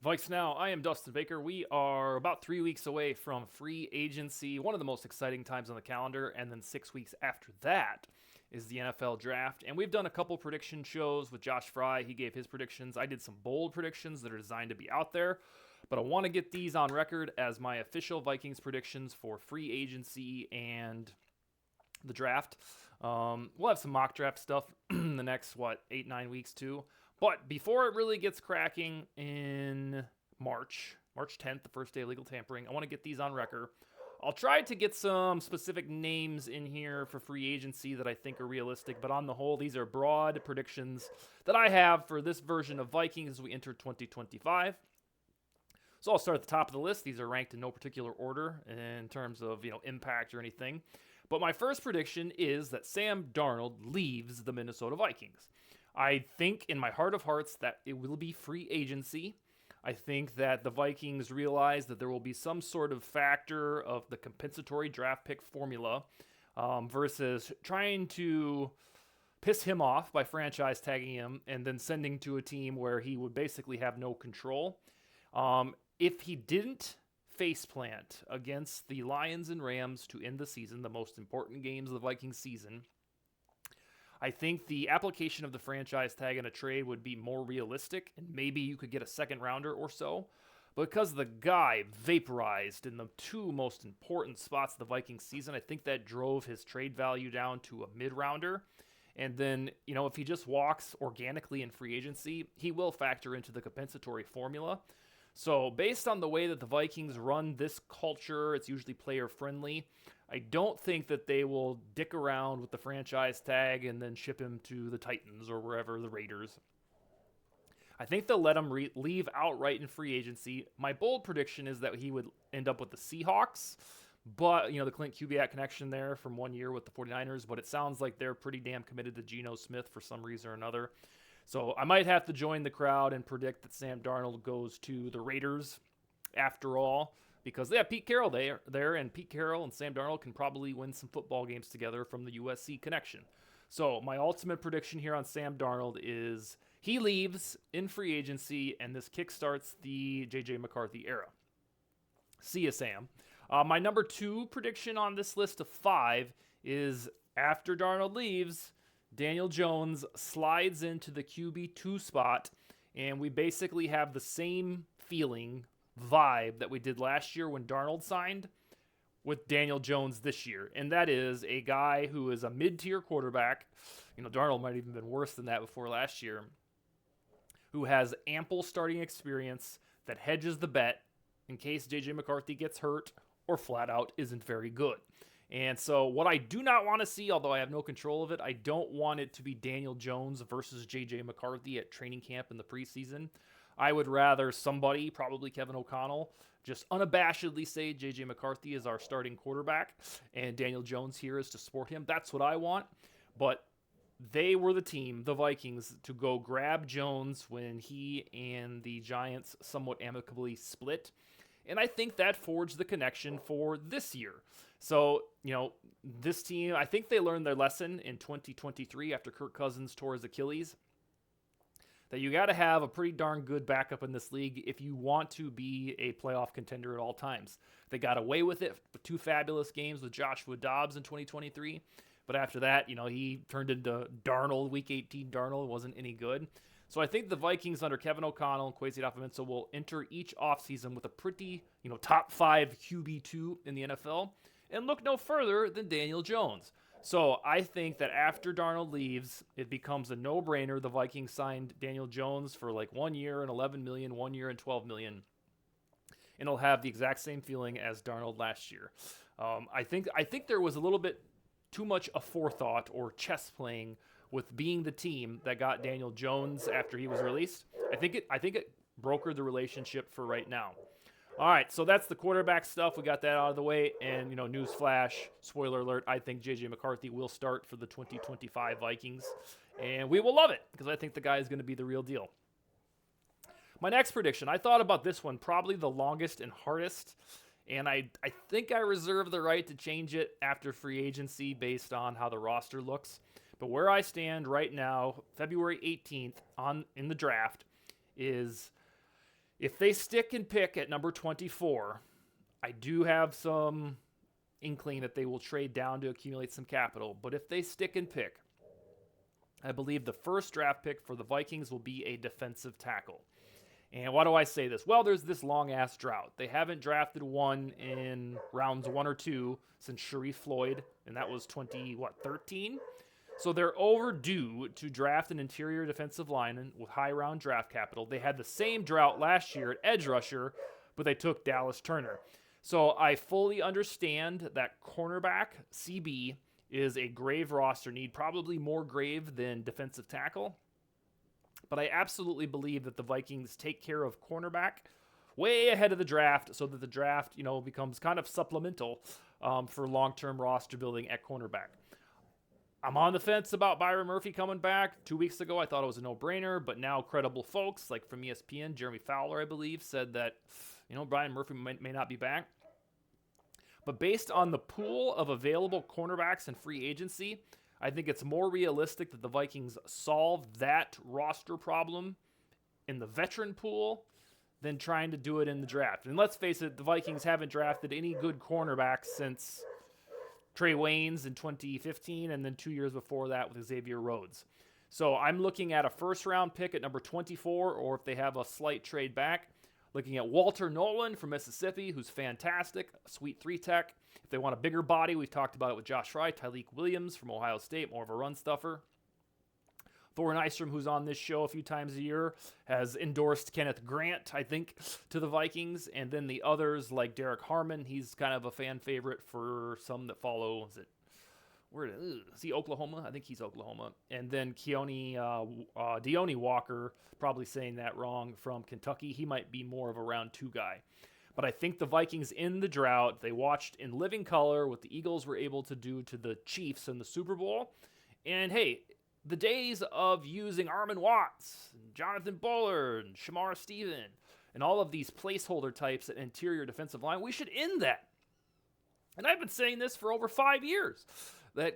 Vikes Now, I am Dustin Baker. We are about 3 weeks away from free agency, one of the most exciting times on the calendar, and then 6 weeks after that is the NFL draft. And we've done a couple prediction shows with Josh Fry. He gave his predictions. I did some bold predictions that are designed to be out there, but I want to get these on record as my official Vikings predictions for free agency and the draft. We'll have some mock draft stuff in the next, 8-9 weeks too. But before it really gets cracking in March 10th, the first day of legal tampering, I want to get these on record. I'll try to get some specific names in here for free agency that I think are realistic, but on the whole, these are broad predictions that I have for this version of Vikings as we enter 2025. So I'll start at the top of the list. These are ranked in no particular order in terms of, impact or anything. But my first prediction is that Sam Darnold leaves the Minnesota Vikings. I think in my heart of hearts that it will be free agency. I think that the Vikings realize that there will be some sort of factor of the compensatory draft pick formula versus trying to piss him off by franchise tagging him and then sending to a team where he would basically have no control. If he didn't faceplant against the Lions and Rams to end the season, the most important games of the Vikings season, I think the application of the franchise tag in a trade would be more realistic, and maybe you could get a second rounder or so. But because the guy vaporized in the two most important spots of the Vikings season, I think that drove his trade value down to a mid-rounder. And then, if he just walks organically in free agency, he will factor into the compensatory formula. So based on the way that the Vikings run this culture, it's usually player-friendly. I don't think that they will dick around with the franchise tag and then ship him to the Titans or wherever, the Raiders. I think they'll let him leave outright in free agency. My bold prediction is that he would end up with the Seahawks. But, the Clint Kubiak connection there from 1 year with the 49ers. But it sounds like they're pretty damn committed to Geno Smith for some reason or another. So I might have to join the crowd and predict that Sam Darnold goes to the Raiders after all, because they have Pete Carroll there, and Pete Carroll and Sam Darnold can probably win some football games together from the USC connection. So my ultimate prediction here on Sam Darnold is he leaves in free agency, and this kickstarts the J.J. McCarthy era. See ya, Sam. My number 2 prediction on this list of 5 is after Darnold leaves, Daniel Jones slides into the QB2 spot, and we basically have the same vibe that we did last year when Darnold signed with Daniel Jones this year. And that is a guy who is a mid-tier quarterback. Darnold might have even been worse than that before last year, who has ample starting experience that hedges the bet in case J.J. McCarthy gets hurt or flat out isn't very good. And so what I do not want to see, although I have no control of it, I don't want it to be Daniel Jones versus J.J. McCarthy at training camp in the preseason. I would rather somebody, probably Kevin O'Connell, just unabashedly say J.J. McCarthy is our starting quarterback and Daniel Jones here is to support him. That's what I want. But they were the team, the Vikings, to go grab Jones when he and the Giants somewhat amicably split. And I think that forged the connection for this year. So, this team, I think they learned their lesson in 2023 after Kirk Cousins tore his Achilles, that you got to have a pretty darn good backup in this league if you want to be a playoff contender at all times. They got away with it with 2 fabulous games with Joshua Dobbs in 2023. But after that, he turned into Darnold, Week 18 Darnold, wasn't any good. So I think the Vikings under Kevin O'Connell and Kwesi Adofo-Mensah will enter each offseason with a pretty, top 5 QB2 in the NFL and look no further than Daniel Jones. So I think that after Darnold leaves, it becomes a no-brainer. The Vikings signed Daniel Jones for 1 year and $11 million, 1 year and $12 million. And it'll have the exact same feeling as Darnold last year. I think there was a little bit too much aforethought or chess playing with being the team that got Daniel Jones after he was released. I think it brokered the relationship for right now. All right, so that's the quarterback stuff. We got that out of the way. And, news flash, spoiler alert, I think J.J. McCarthy will start for the 2025 Vikings. And we will love it because I think the guy is going to be the real deal. My next prediction, I thought about this one, probably the longest and hardest. And I think I reserve the right to change it after free agency based on how the roster looks. But where I stand right now, February 18th in the draft, is If they stick and pick at number 24, I do have some inkling that they will trade down to accumulate some capital. But if they stick and pick, I believe the first draft pick for the Vikings will be a defensive tackle. And why do I say this? Well, there's this long-ass drought. They haven't drafted one in rounds 1 or 2 since Sharif Floyd, and that was 13? So they're overdue to draft an interior defensive lineman with high-round draft capital. They had the same drought last year at edge rusher, but they took Dallas Turner. So I fully understand that cornerback, CB, is a grave roster need, probably more grave than defensive tackle. But I absolutely believe that the Vikings take care of cornerback way ahead of the draft so that the draft, becomes kind of supplemental for long-term roster building at cornerback. I'm on the fence about Byron Murphy coming back. 2 weeks ago, I thought it was a no-brainer, but now credible folks, like from ESPN, Jeremy Fowler, I believe, said that, Byron Murphy may not be back. But based on the pool of available cornerbacks and free agency, I think it's more realistic that the Vikings solve that roster problem in the veteran pool than trying to do it in the draft. And let's face it, the Vikings haven't drafted any good cornerbacks since Trey Waynes in 2015 and then 2 years before that with Xavier Rhodes. So I'm looking at a first-round pick at number 24, or if they have a slight trade back, looking at Walter Nolan from Mississippi, who's fantastic, a sweet 3-tech. If they want a bigger body, we've talked about it with Josh Fry. Tyleik Williams from Ohio State, more of a run stuffer. Thor Nystrom, who's on this show a few times a year, has endorsed Kenneth Grant, I think, to the Vikings. And then the others, like Derek Harmon, he's kind of a fan favorite for some that follow. Is he Oklahoma? I think he's Oklahoma. And then Deone Walker, probably saying that wrong, from Kentucky. He might be more of a round 2 guy. But I think the Vikings in the drought, they watched in living color what the Eagles were able to do to the Chiefs in the Super Bowl. And hey, the days of using Armin Watts, and Jonathan Bullard, and Shamar Stephen, and all of these placeholder types at interior defensive line, we should end that. And I've been saying this for over 5 years. I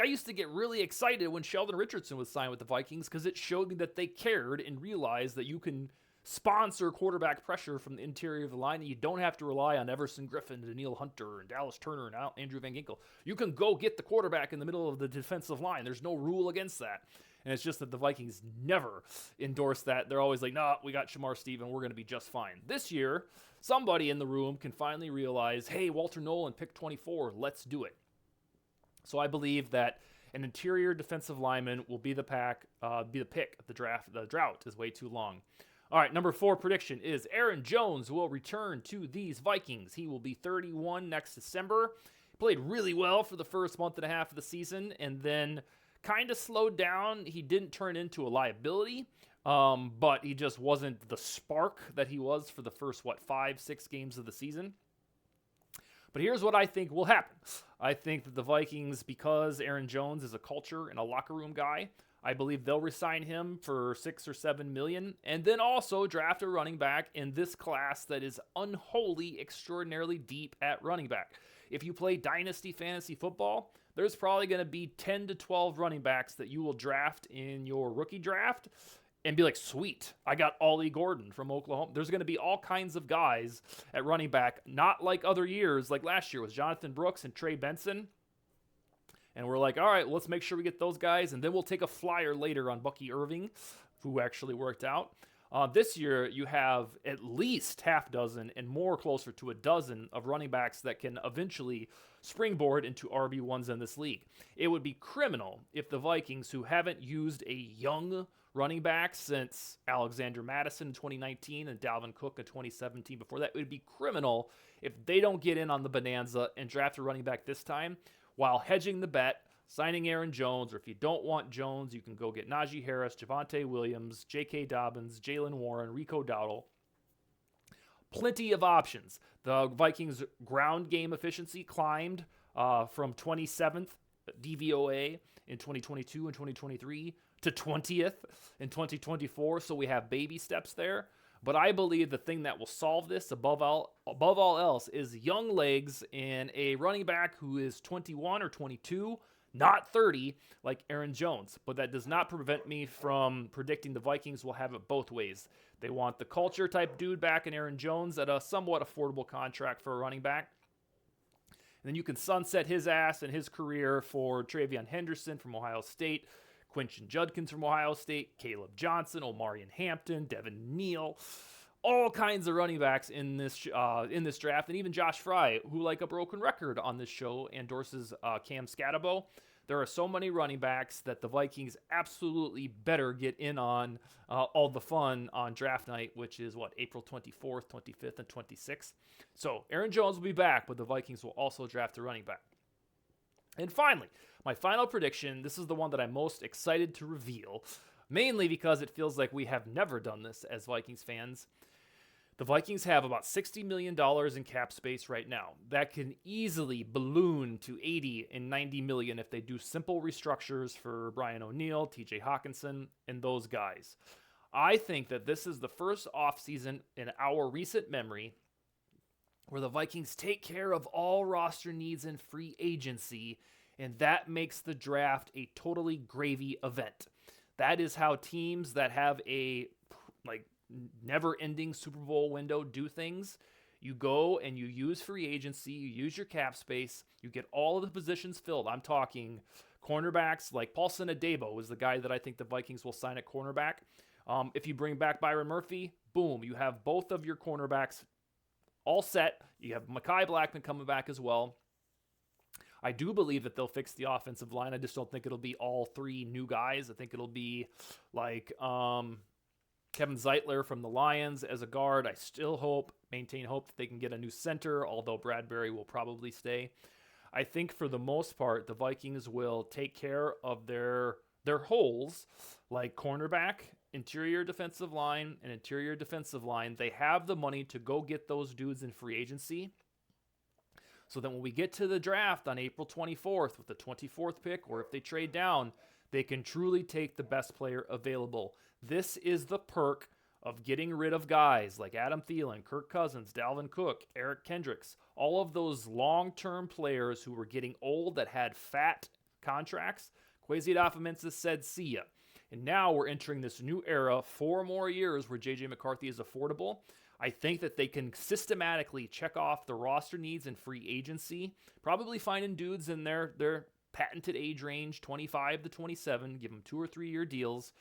used to get really excited when Sheldon Richardson was signed with the Vikings because it showed me that they cared and realized that you can sponsor quarterback pressure from the interior of the line, and you don't have to rely on Everson Griffin, Daniil Hunter, and Dallas Turner, and Andrew Van Ginkel. You can go get the quarterback in the middle of the defensive line. There's no rule against that. And it's just that the Vikings never endorse that. They're always like, nah, we got Shamar Stephen. We're going to be just fine. This year, somebody in the room can finally realize, hey, Walter Nolan, pick 24. Let's do it. So I believe that an interior defensive lineman will be the pick of the draft. The drought is way too long. All right, number 4 prediction is Aaron Jones will return to these Vikings. He will be 31 next December. He played really well for the first month and a half of the season and then kind of slowed down. He didn't turn into a liability, but he just wasn't the spark that he was for the first, 5-6 games of the season. But here's what I think will happen. I think that the Vikings, because Aaron Jones is a culture and a locker room guy, I believe they'll re-sign him for $6 or $7 million, and then also draft a running back in this class that is unholy, extraordinarily deep at running back. If you play Dynasty Fantasy Football, there's probably going to be 10 to 12 running backs that you will draft in your rookie draft and be like, sweet, I got Ollie Gordon from Oklahoma. There's going to be all kinds of guys at running back, not like other years, like last year was Jonathan Brooks and Trey Benson. And we're like, all right, let's make sure we get those guys, and then we'll take a flyer later on Bucky Irving, who actually worked out. This year, you have at least half dozen and more closer to a dozen of running backs that can eventually springboard into RB1s in this league. It would be criminal if the Vikings, who haven't used a young running back since Alexander Madison in 2019 and Dalvin Cook in 2017 before that, it would be criminal if they don't get in on the bonanza and draft a running back this time while hedging the bet, signing Aaron Jones, or if you don't want Jones, you can go get Najee Harris, Javonte Williams, J.K. Dobbins, Jalen Warren, Rico Dowdle. Plenty of options. The Vikings' ground game efficiency climbed from 27th DVOA in 2022 and 2023 to 20th in 2024, so we have baby steps there. But I believe the thing that will solve this above all else is young legs and a running back who is 21 or 22, not 30 like Aaron Jones. But that does not prevent me from predicting the Vikings will have it both ways. They want the culture type dude back in Aaron Jones at a somewhat affordable contract for a running back. And then you can sunset his ass and his career for Travion Henderson from Ohio State, Quinton Judkins from Ohio State, Caleb Johnson, Omarion Hampton, Devin Neal, all kinds of running backs in this draft, and even Josh Fry, who, like a broken record on this show, endorses Cam Scatabo. There are so many running backs that the Vikings absolutely better get in on all the fun on draft night, which is, April 24th, 25th, and 26th. So Aaron Jones will be back, but the Vikings will also draft a running back. And finally, my final prediction, this is the one that I'm most excited to reveal, mainly because it feels like we have never done this as Vikings fans. The Vikings have about $60 million in cap space right now. That can easily balloon to $80 and $90 million if they do simple restructures for Brian O'Neill, TJ Hawkinson, and those guys. I think that this is the first offseason in our recent memory where the Vikings take care of all roster needs in free agency, and that makes the draft a totally gravy event. That is how teams that have a never-ending Super Bowl window do things. You go and you use free agency, you use your cap space, you get all of the positions filled. I'm talking cornerbacks like Paulson Adebo is the guy that I think the Vikings will sign at cornerback. If you bring back Byron Murphy, boom, you have both of your cornerbacks all set. You have Mekhi Blackman coming back as well. I do believe that they'll fix the offensive line. I just don't think it'll be all three new guys. I think it'll be like Kevin Zeitler from the Lions as a guard. I still maintain hope that they can get a new center, although Bradbury will probably stay. I think for the most part, the Vikings will take care of their holes, like cornerback, interior defensive line, and interior defensive line. They have the money to go get those dudes in free agency. So that when we get to the draft on April 24th with the 24th pick, or if they trade down, they can truly take the best player available. This is the perk of getting rid of guys like Adam Thielen, Kirk Cousins, Dalvin Cook, Eric Kendricks, all of those long-term players who were getting old that had fat contracts. Kwesi Adofo-Mensah said, see ya. And now we're entering this new era, 4 more years where J.J. McCarthy is affordable. I think that they can systematically check off the roster needs in free agency, probably finding dudes in their patented age range, 25 to 27, give them 2 or 3 year deals,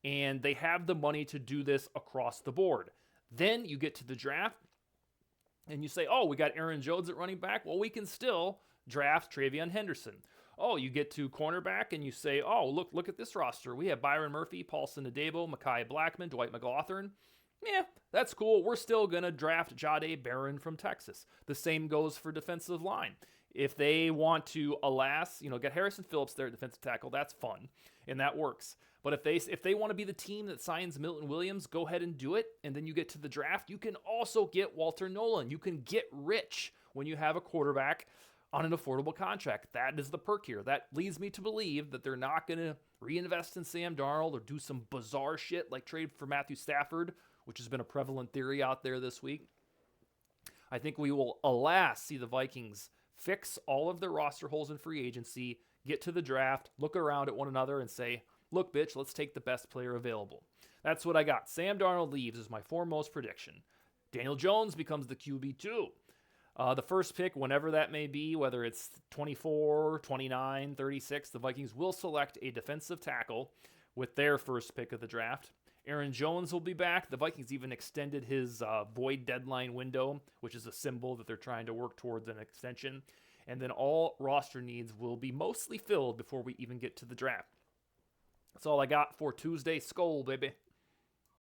and they have the money to do this across the board. Then you get to the draft, and you say, oh, we got Aaron Jones at running back. Well, we can still draft Travion Henderson. Oh, you get to cornerback, and you say, oh, look at this roster. We have Byron Murphy, Paulson Adebo, Mekhi Blackman, Dwight McGlothern. Yeah, that's cool. We're still going to draft Jahdae Barron from Texas. The same goes for defensive line. If they want to, get Harrison Phillips there at defensive tackle, that's fun, and that works. But if they want to be the team that signs Milton Williams, go ahead and do it. And then you get to the draft, you can also get Walter Nolan. You can get rich when you have a quarterback on an affordable contract. That is the perk here. That leads me to believe that they're not going to reinvest in Sam Darnold or do some bizarre shit like trade for Matthew Stafford, which has been a prevalent theory out there this week. I think we will, alas, see the Vikings fix all of their roster holes in free agency, get to the draft, look around at one another and say, look, bitch, let's take the best player available. That's what I got. Sam Darnold leaves is my foremost prediction. Daniel Jones becomes the QB2. The first pick, whenever that may be, whether it's 24, 29, 36, the Vikings will select a defensive tackle with their first pick of the draft. Aaron Jones will be back. The Vikings even extended his void deadline window, which is a symbol that they're trying to work towards an extension. And then all roster needs will be mostly filled before we even get to the draft. That's all I got for Tuesday. Skol, baby.